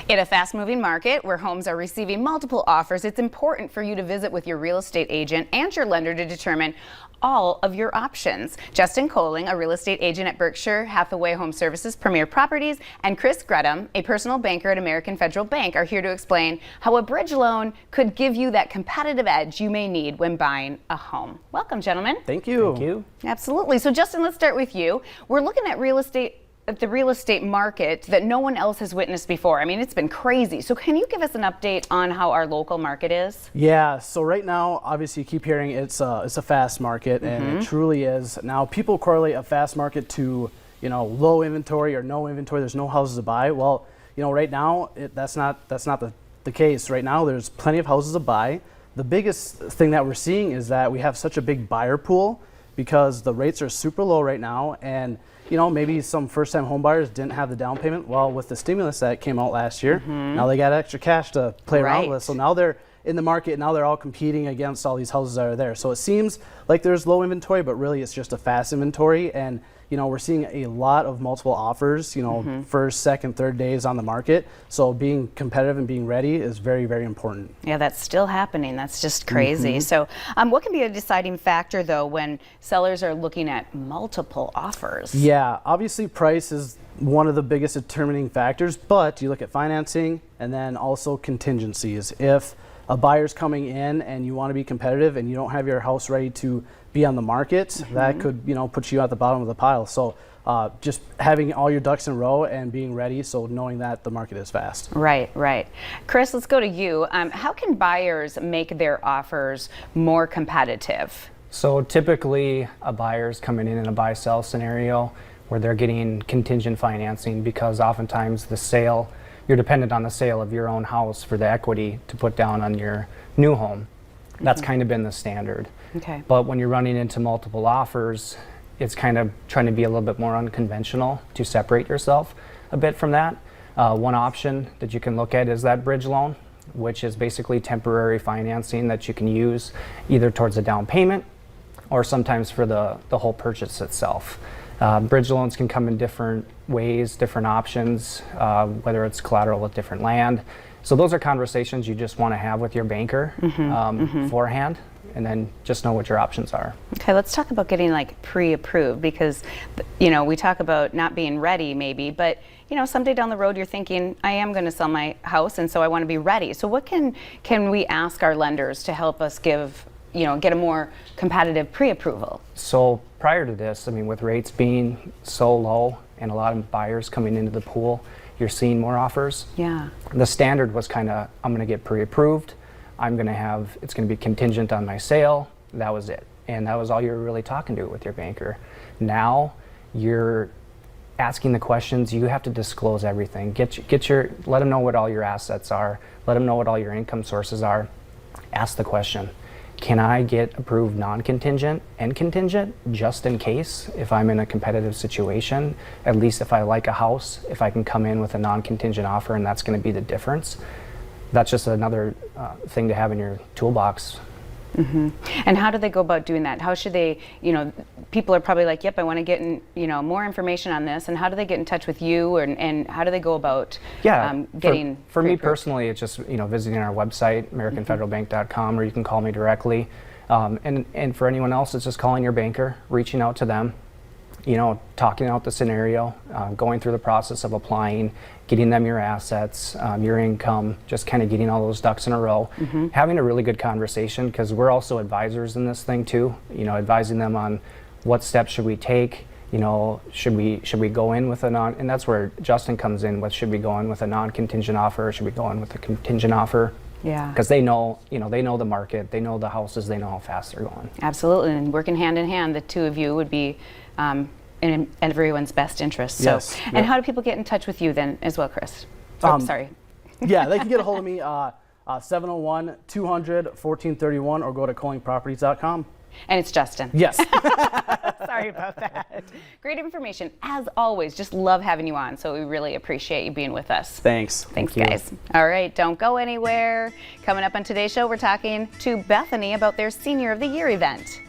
In a fast-moving market where homes are receiving multiple offers, it's important for you to visit with your real estate agent and your lender to determine all of your options. Justin Kolling, a real estate agent at Berkshire Hathaway Home Services Premier Properties, and Chris Grettum, a personal banker at American Federal Bank, are here to explain how a bridge loan could give you that competitive edge you may need when buying a home. Welcome, gentlemen. Thank you. Thank you. Absolutely. So, Justin, let's start with you. We're looking at the real estate market that no one else has witnessed before. I mean, it's been crazy. So can you give us an update on how our local market is? Yeah, so right now, obviously you keep hearing it's a fast market, and it truly is. Now, people correlate a fast market to, low inventory or no inventory, there's no houses to buy. Well, right now, that's not the case. Right now, there's plenty of houses to buy. The biggest thing that we're seeing is that we have such a big buyer pool because the rates are super low right now, and maybe some first-time home buyers didn't have the down payment. Well, with the stimulus that came out last year, now they got extra cash to play around with. So now they're in the market, now they're all competing against all these houses that are there. So it seems like there's low inventory, but really it's just a fast inventory. And we're seeing a lot of multiple offers, first, second, third days on the market. So being competitive and being ready is very, very important. Yeah, that's still happening. That's just crazy. So what can be a deciding factor, though, when sellers are looking at multiple offers? Yeah, obviously price is one of the biggest determining factors, but you look at financing and then also contingencies. If a buyer's coming in and you want to be competitive and you don't have your house ready to be on the market, that could put you at the bottom of the pile. So just having all your ducks in a row and being ready, so knowing that the market is fast. Right. Chris, let's go to you. How can buyers make their offers more competitive? So typically a buyer's coming in a buy-sell scenario where they're getting contingent financing because oftentimes you're dependent on the sale of your own house for the equity to put down on your new home. That's kind of been the standard. Okay. But when you're running into multiple offers, it's kind of trying to be a little bit more unconventional to separate yourself a bit from that. One option that you can look at is that bridge loan, which is basically temporary financing that you can use either towards a down payment or sometimes for the whole purchase itself. Bridge loans can come in different ways, different options, whether it's collateral with different land. So those are conversations you just want to have with your banker beforehand, and then just know what your options are. Okay, let's talk about getting pre-approved, because we talk about not being ready maybe, but someday down the road you're thinking, I am going to sell my house and so I want to be ready. So what can we ask our lenders to help us get a more competitive pre-approval? So prior to this, with rates being so low and a lot of buyers coming into the pool, you're seeing more offers. Yeah. The standard was kind of, I'm going to get pre-approved. It's going to be contingent on my sale. That was it. And that was all you were really talking to with your banker. Now you're asking the questions. You have to disclose everything. Let them know what all your assets are. Let them know what all your income sources are. Ask the question, can I get approved non-contingent and contingent just in case if I'm in a competitive situation? At least if I like a house, if I can come in with a non-contingent offer and that's going to be the difference. That's just another thing to have in your toolbox. And how do they go about doing that? How should they, people are probably like, yep, I want to get more information on this. And how do they get in touch with you, and how do they go about getting For me personally, it's just, visiting our website, AmericanFederalBank.com, or you can call me directly. And for anyone else, it's just calling your banker, reaching out to them, talking out the scenario, going through the process of applying, getting them your assets, your income, just kind of getting all those ducks in a row, having a really good conversation, because we're also advisors in this thing too, advising them on what steps should we take, should we go in with and that's where Justin comes in with, should we go in with a non-contingent offer, or should we go in with a contingent offer? Yeah. Because they know the market, they know the houses, they know how fast they're going. Absolutely, and working hand in hand, the two of you would be in everyone's best interest. So, yes. And how do people get in touch with you then as well, Chris? Oh, sorry. Yeah, they can get a hold of me, 701-200-1431, or go to kollingproperties.com. And it's Justin. Yes. Sorry about that. Great information. As always, just love having you on. So we really appreciate you being with us. Thanks. Thanks, guys. All right, don't go anywhere. Coming up on today's show, we're talking to Bethany about their Senior of the Year event.